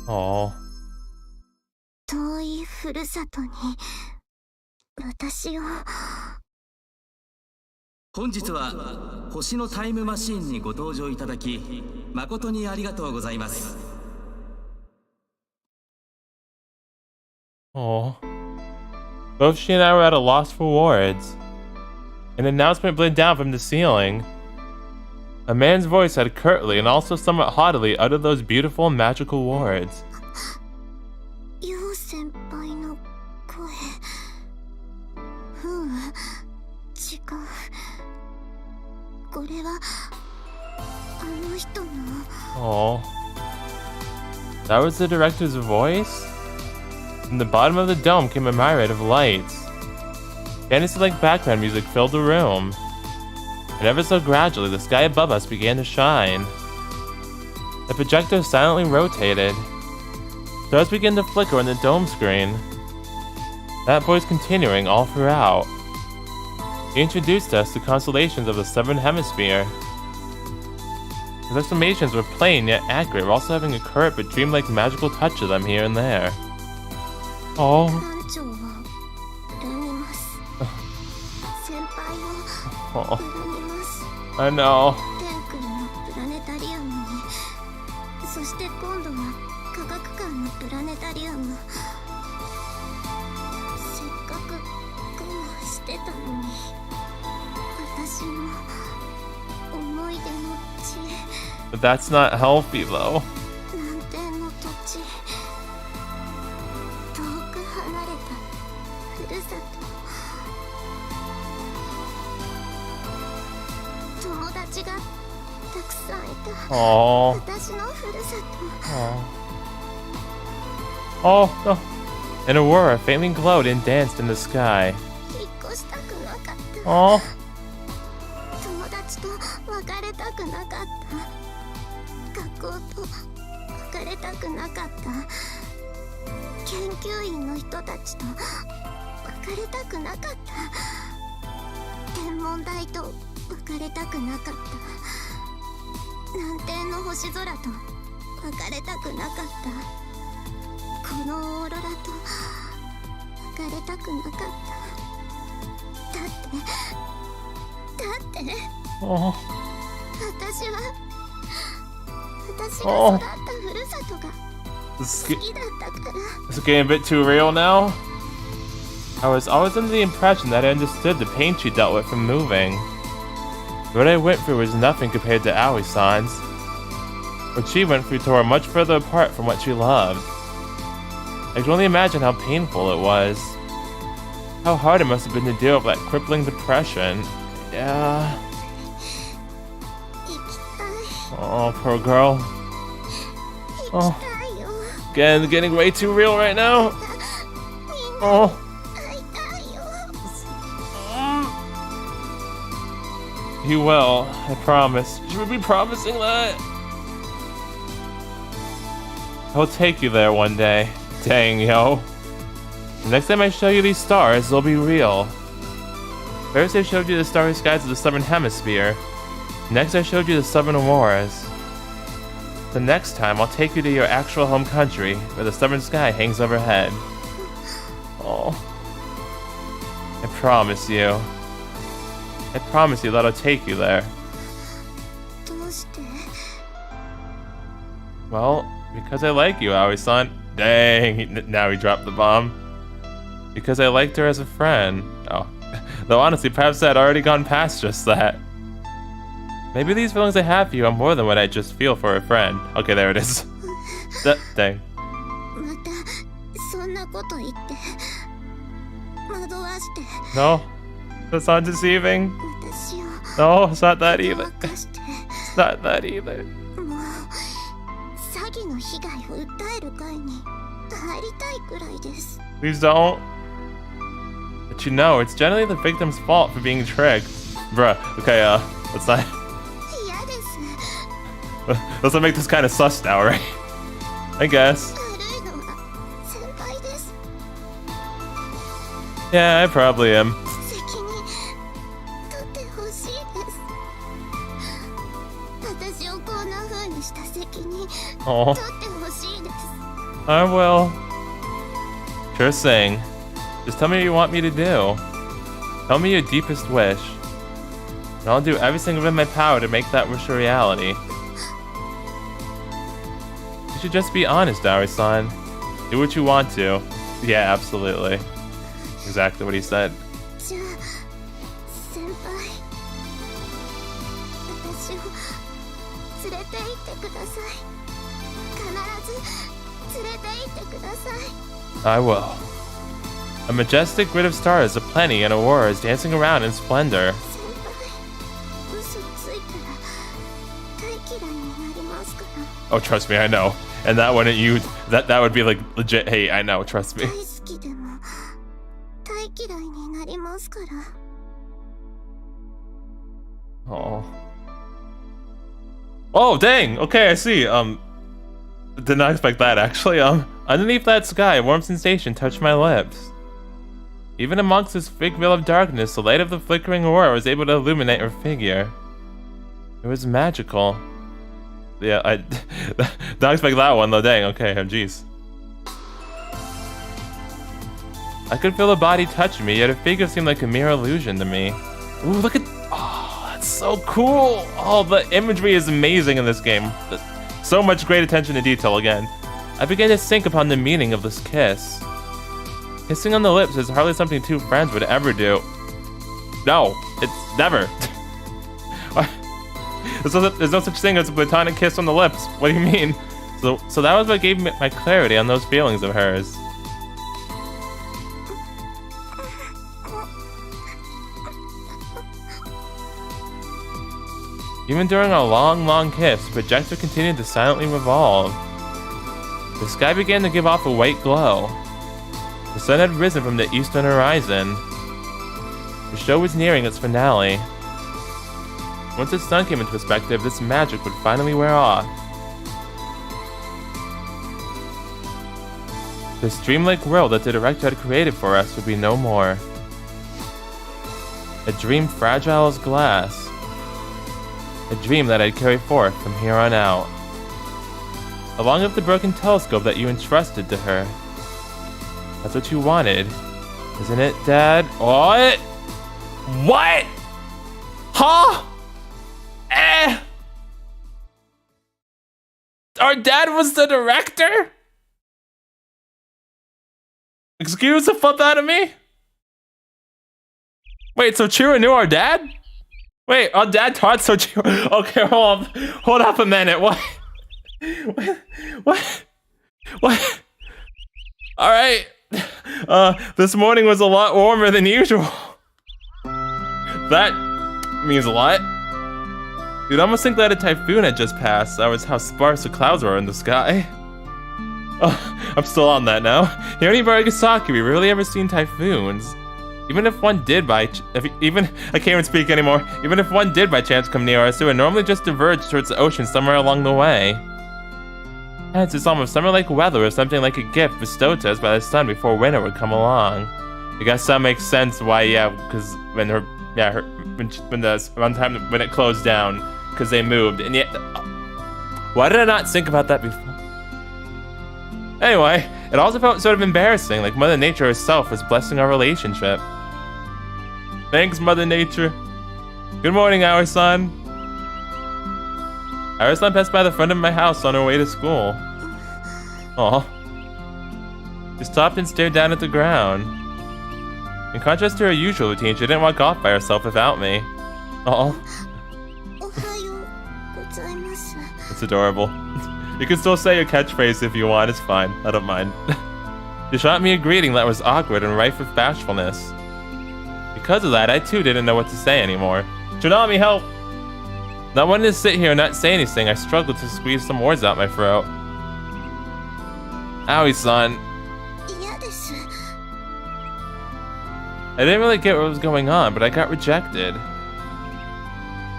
Aww. 遠いふるさとに私を本日は星のタイムマシーンにご搭乗いただき誠にありがとうございます。 Oh. Both she and I were at a loss for words. An announcement bled down from the ceiling. A man's voice had curtly and also somewhat haughtily uttered those beautiful magical words. ヨウ先輩の声。違う。これはあの人の。 Oh. That was the director's voice? From the bottom of the dome came a myriad of lights. Fantasy-like background music filled the room. And ever so gradually, the sky above us began to shine. The projector silently rotated. Stars began to flicker on the dome screen. That voice continuing all throughout. He introduced us to constellations of the Southern Hemisphere. His explanations were plain yet accurate, while also having a curt but dreamlike magical touch to them here and there. Oh. 艦長は恨みます。先輩を Oh. 恨みます。 I know. 天空のプラネタリアムに、そして今度は科学館のプラネタリアム。せっかく我慢してたのに、私の思い出の地。 But that's not healthy, though. 南天の土地。遠く離れたふるさと。友達がたくさんいた。 Oh. 私のふるさと。 Oh. Oh, no. An aurora faintly glowed and danced in the sky. 引っ越したくなかった。 Oh. 友達と別れたくなかった。学校と別れたくなかった。研究員の人たちと別れたくなかった。天文台と別れたくなかった。南天の星空と別れたくなかった。このオーロラと別れたくなかった。だって Oh. 私が育ったふるさとが This 好きだったから。 is getting a bit too real now. I was always under the impression that I understood the pain she dealt with from moving. What I went through was nothing compared to Aoi-san's. What she went through tore her much further apart from what she loved. I can only imagine how painful it was. How hard it must have been to deal with that crippling depression. Yeah. 行きたい。 Oh, poor girl. 行きたいよ。 Again, getting way too real right now. みんな Oh. 会いたいよ。 You will, I promise. Should we be promising that? I'll take you there one day. Dang, yo. The next time I show you these stars, they'll be real. First I showed you the starry skies of the Southern Hemisphere. Next I showed you the Southern Auroras. The next time I'll take you to your actual home country, where the southern sky hangs overhead. Oh. I promise you. I promise you that I'll take you there. どうして？ Well, because I like you, Aoi-san. Dang, now he dropped the bomb. Because I liked her as a friend. Oh. Though honestly, perhaps I had already gone past just that. Maybe these feelings I have for you are more than what I just feel for a friend. Okay, there it is. Dang. またそんなこと言って惑わして No, that's not deceiving. 私を No, it's not that ご either. まかして It's not that either. もう詐欺の被害を訴える会に入りたいくらいです。 Please don't. But you know, it's generally the victim's fault for being tricked. Bruh, okay, let's not... 嫌です。 Let's not make this kind of sus now, right? I guess. 悪いのは先輩です。 Yeah, I probably am. 責任取ってほしいです。私をこんな風にした責任 Oh, 取ってほしいです。 I will. Sure thing. Just tell me what you want me to do. Tell me your deepest wish. And I'll do everything within my power to make that wish a reality. You should just be honest, Aoi-san. Do what you want to. Yeah, absolutely. Exactly what he said. じゃあ先輩私を連れて行ってください必ず連れて行ってください I will. A majestic grid of stars aplenty and auroras dancing around in splendor. 先輩嘘ついたら大嫌いになりますから Oh, trust me, I know. And that wouldn't you that would be like legit hate, I know, trust me. 大好きでも大嫌いになりますから Oh. Oh, dang. Okay, I see. Did not expect that actually. Underneath that sky, a warm sensation touched my lips. Even amongst this thick veil of darkness, the light of the flickering aurora was able to illuminate her figure. It was magical. Yeah, I don't expect that one though. Dang. Okay, jeez. I could feel the body touching me, yet her figure seemed like a mere illusion to me. Ooh, look at... Oh, that's so cool! Oh, the imagery is amazing in this game. So much great attention to detail again. I began to think upon the meaning of this kiss. Kissing on the lips is hardly something two friends would ever do. No, it's never. There's no such thing as a platonic kiss on the lips. What do you mean? So that was what gave me my clarity on those feelings of hers. Even during our long kiss, the projector continued to silently revolve. The sky began to give off a white glow. The sun had risen from the eastern horizon. The show was nearing its finale. Once the sun came into perspective, this magic would finally wear off. This dreamlike world that the director had created for us would be no more. A dream fragile as glass. A dream that I'd carry forth from here on out. Along with the broken telescope that you entrusted to her. That's what you wanted, isn't it, Dad? What? What? Huh? Our dad was the director? Excuse the fuck out of me? Wait, so Chiro knew our dad? Wait, our dad taught Soichiro. Okay, hold up a minute. What? What? All right. This morning was a lot warmer than usual. That means a lot. You'd almost think that a typhoon had just passed. That was how sparse the clouds were in the sky. Oh, I'm still on that now. Here in Hibarigasaki, we rarely ever seen typhoons. Even if one did I can't even speak anymore. Even if one did by chance come near us, it would normally just diverge towards the ocean somewhere along the way. Hence, it's almost summer-like weather or something like a gift bestowed to us by the sun before winter would come along. I guess that makes sense why, yeah, because when it closed down, because they moved, and yet, why did I not think about that before? Anyway, it also felt sort of embarrassing, like Mother Nature herself was blessing our relationship. Thanks, Mother Nature. Good morning, Aoi-san. Aoi-san passed by the front of my house on her way to school. Aw. She stopped and stared down at the ground. In contrast to her usual routine, she didn't walk off by herself without me. Aw. It's adorable. You can still say your catchphrase if you want, it's fine. I don't mind. She shot me a greeting that was awkward and rife with bashfulness. Because of that, I too didn't know what to say anymore. Chinami, help! Not wanting to sit here and not say anything, I struggled to squeeze some words out my throat. Aoi-san. I didn't really get what was going on, but I got rejected.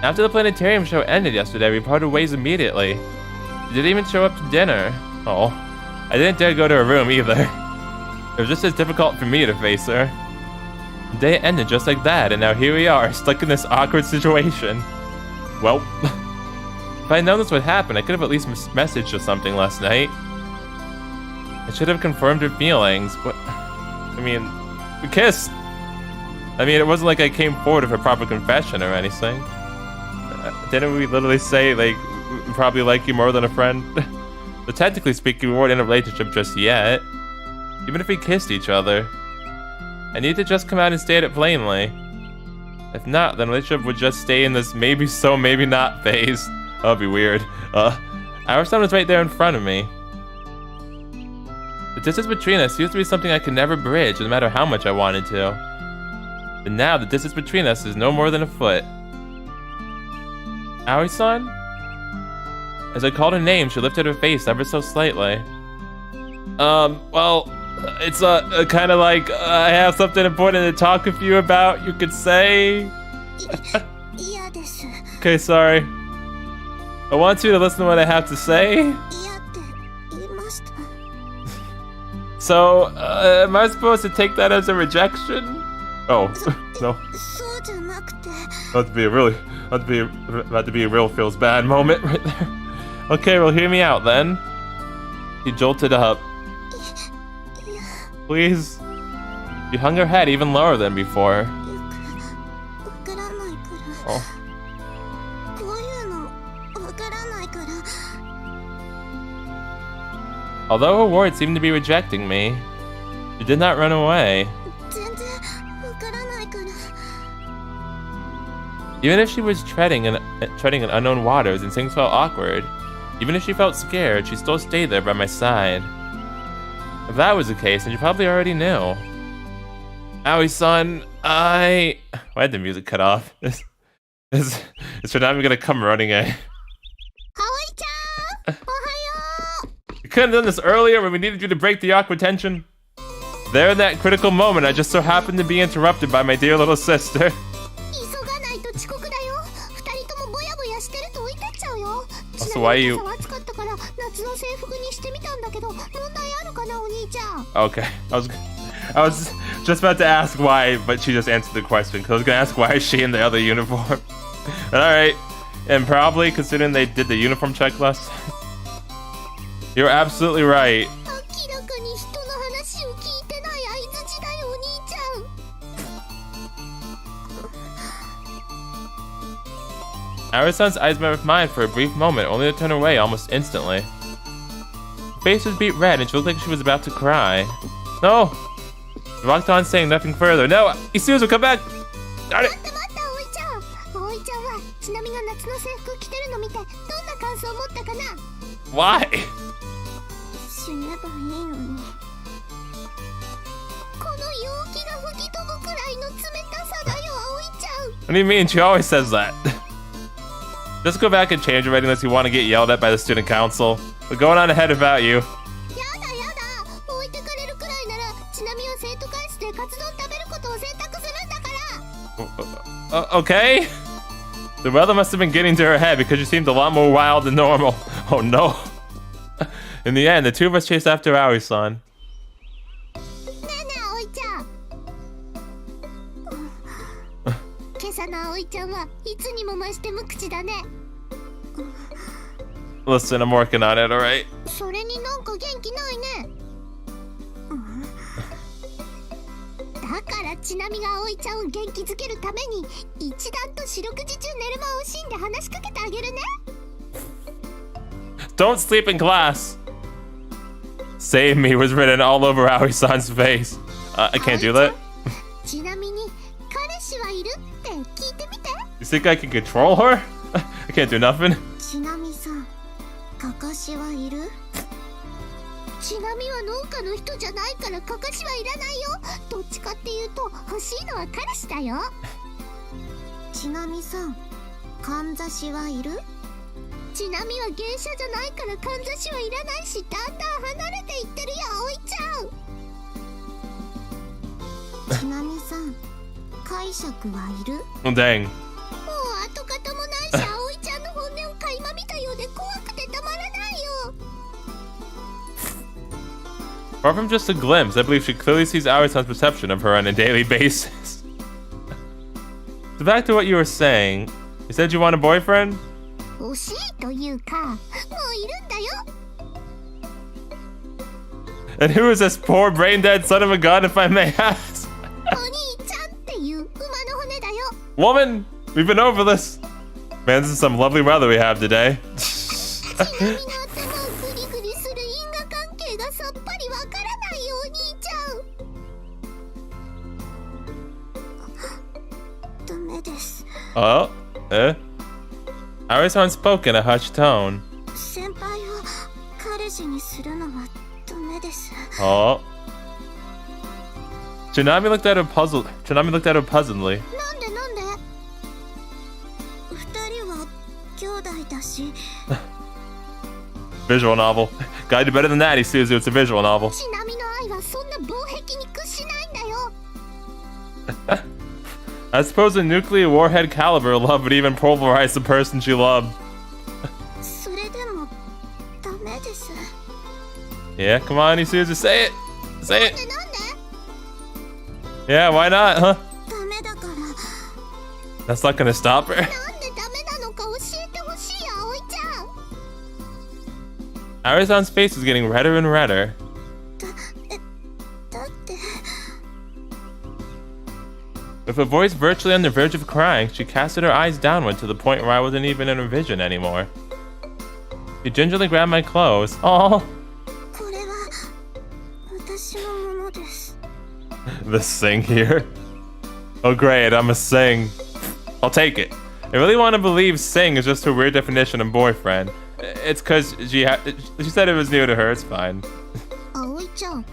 After the planetarium show ended yesterday, we parted ways immediately. She didn't even show up to dinner. Oh, I didn't dare go to her room either. It was just as difficult for me to face her. The day ended just like that, and now here we are, stuck in this awkward situation. Well, if I had known this would happen, I could have at least messaged or something last night. I should have confirmed her feelings, but... I mean, we kissed. I mean, it wasn't like I came forward with a proper confession or anything. Didn't we literally say, like, we probably like you more than a friend? So technically speaking, we weren't in a relationship just yet. Even if we kissed each other. I need to just come out and state it plainly. If not, then the relationship would just stay in this maybe so, maybe not phase. That would be weird. Our son was right there in front of me. The distance between us used to be something I could never bridge, no matter how much I wanted to. But now, the distance between us is no more than a foot. Aoi-san? As I called her name, she lifted her face ever so slightly. Well, it's kind of like I have something important to talk with you about, you could say. Okay, sorry. I want you to listen to what I have to say. So, am I supposed to take that as a rejection? Oh, no. About to be a real feels bad moment right there. Okay, well, hear me out then. He jolted up. Please. She hung her head even lower than before. Oh. Although her words seemed to be rejecting me, she did not run away. Even if she was treading in unknown waters and things felt awkward, even if she felt scared, she still stayed there by my side. If that was the case, then you probably already knew. Aoi-san, why did the music cut off? Is Chinami gonna come running in? You couldn't have done this earlier when we needed you to break the awkward tension. There in that critical moment, I just so happened to be interrupted by my dear little sister. So why you... Okay, I was just about to ask why, but she just answered the question, because I was going to ask why is she in the other uniform. Alright, and probably considering they did the uniform checklist. You're absolutely right. Aoi-san's eyes met with mine for a brief moment, only to turn away almost instantly. Her face was beet red and she looked like she was about to cry. No! She walked on saying nothing further. No! Isuzu, come back! Darn it! Why? What do you mean? She always says that. Just go back and change your rating unless you want to get yelled at by the student council. We're going on ahead about you. Okay? The weather must have been getting to her head because she seemed a lot more wild than normal. Oh no. In the end, the two of us chased after Aoi-san. Listen, I'm working on it, alright? Don't sleep in class! Save me was written all over Aoi-san's face. I can't do that. You think I can control her? I can't do nothing. Oh, dang. Apart from just a glimpse, I believe she clearly sees Aoi-san's perception of her on a daily basis. So back to what you were saying. You said you want a boyfriend? And who is this poor brain-dead son of a gun, if I may ask? Oh, Woman! We've been over this! Man, this is some lovely weather we have today. ちなみの頭をグリグリする因果関係がさっぱりわからないよお兄ちゃん。ダメです。 Oh, Ari-san spoke in a hushed tone. 先輩を彼氏にするのはダメです。 Oh. Chinami looked at her puzzled. Chinami looked at her puzzledly. なんで二人は兄弟だし。 Visual novel. Gotta do better than that, Isuzu. It's a visual novel. ちなみの愛はそんな防壁に屈しないんだよ。 I suppose a nuclear warhead caliber love would even pulverize the person she loved. それでもダメです。 Yeah, come on, Isuzu, say it. Say it. なんで Yeah, why not, huh? ダメだから。 That's not gonna stop her. なんでダメなのか教えてほしい葵ちゃん。 Ari-san's face was getting redder and redder. だって。 With a voice virtually on the verge of crying, she casted her eyes downward to the point where I wasn't even in her vision anymore. She gingerly grabbed my clothes. Oh, これは私のものです。 the sing here. Oh great, I'm a sing. I'll take it. I really want to believe sing is just her weird definition of boyfriend. It's cause she said it was new to her, it's fine. 葵ちゃん、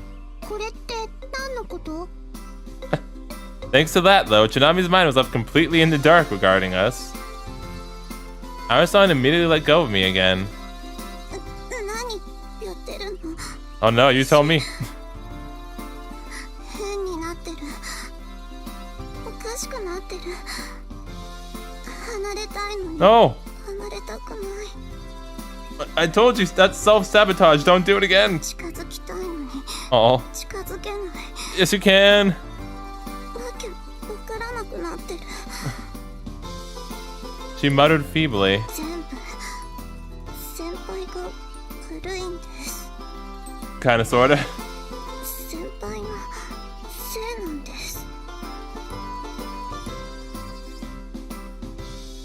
これって何のこと？ Thanks to that though, Chinami's mind was left completely in the dark regarding us. Ari-san immediately let go of me again. 何やってるの？ Oh no, you tell me. 変になってる。おかしくなってる。離れたいのに。 No! 離れたくない。 I told you, that's self-sabotage, don't do it again! 近づきたいのに。 Oh. 近づけない。 Yes, you can! わけわからなくなってる。 She muttered feebly. 全部先輩が悪いんです。 Kinda, sorta. 先輩のせいなんです。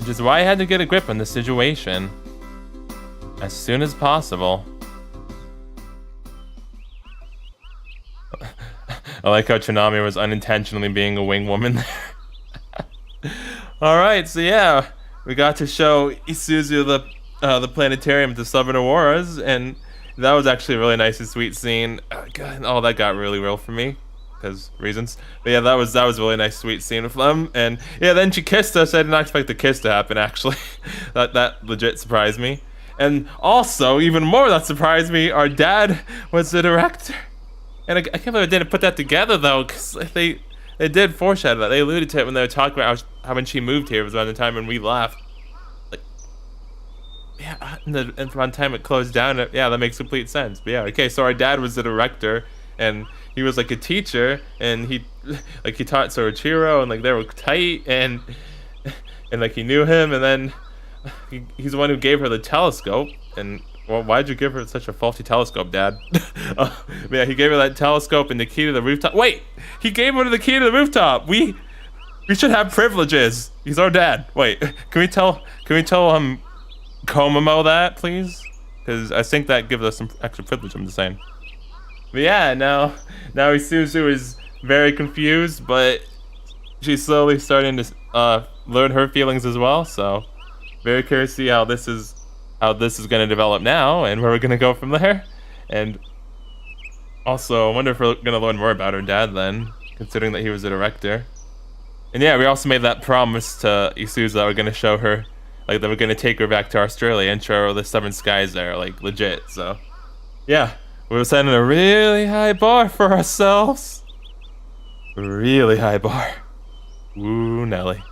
Which is why I had to get a grip on the situation. As soon as possible. I like how Chinami was unintentionally being a wing woman there. Alright, so yeah, we got to show Isuzu the planetarium to Southern Auroras, and that was actually a really nice and sweet scene. God, oh, that got really real for me, because reasons. But yeah, that was a really nice, sweet scene with them, and yeah, then she kissed us. I did not expect the kiss to happen, actually. that legit surprised me. And also, even more that surprised me, our dad was the director. And I can't believe I didn't put that together, though, because they did foreshadow that. They alluded to it when they were talking about how when she moved here was around the time when we left. Like, yeah, and around the time it closed down, yeah, that makes complete sense. But yeah, okay, so our dad was the director, and he was like a teacher, and he taught Sorichiro, and like they were tight, and like he knew him, and then he's the one who gave her the telescope. And well, why'd you give her such a faulty telescope, Dad? Yeah, he gave her that telescope and the key to the rooftop. Wait, he gave her the key to the rooftop. We should have privileges. He's our dad. Wait, can we tell Komomo that, please? Because I think that gives us some extra privilege. I'm just saying. But yeah, now Isuzu is very confused, but she's slowly starting to learn her feelings as well. So very curious to see how this is going to develop now, and where we're going to go from there. And also, I wonder if we're going to learn more about her dad then, considering that he was a director. And yeah, we also made that promise to Isuzu that we're going to show her, like, that we're going to take her back to Australia and show her the seven skies there, like, legit. So yeah, we're setting a really high bar for ourselves. Really high bar. Woo, Nelly.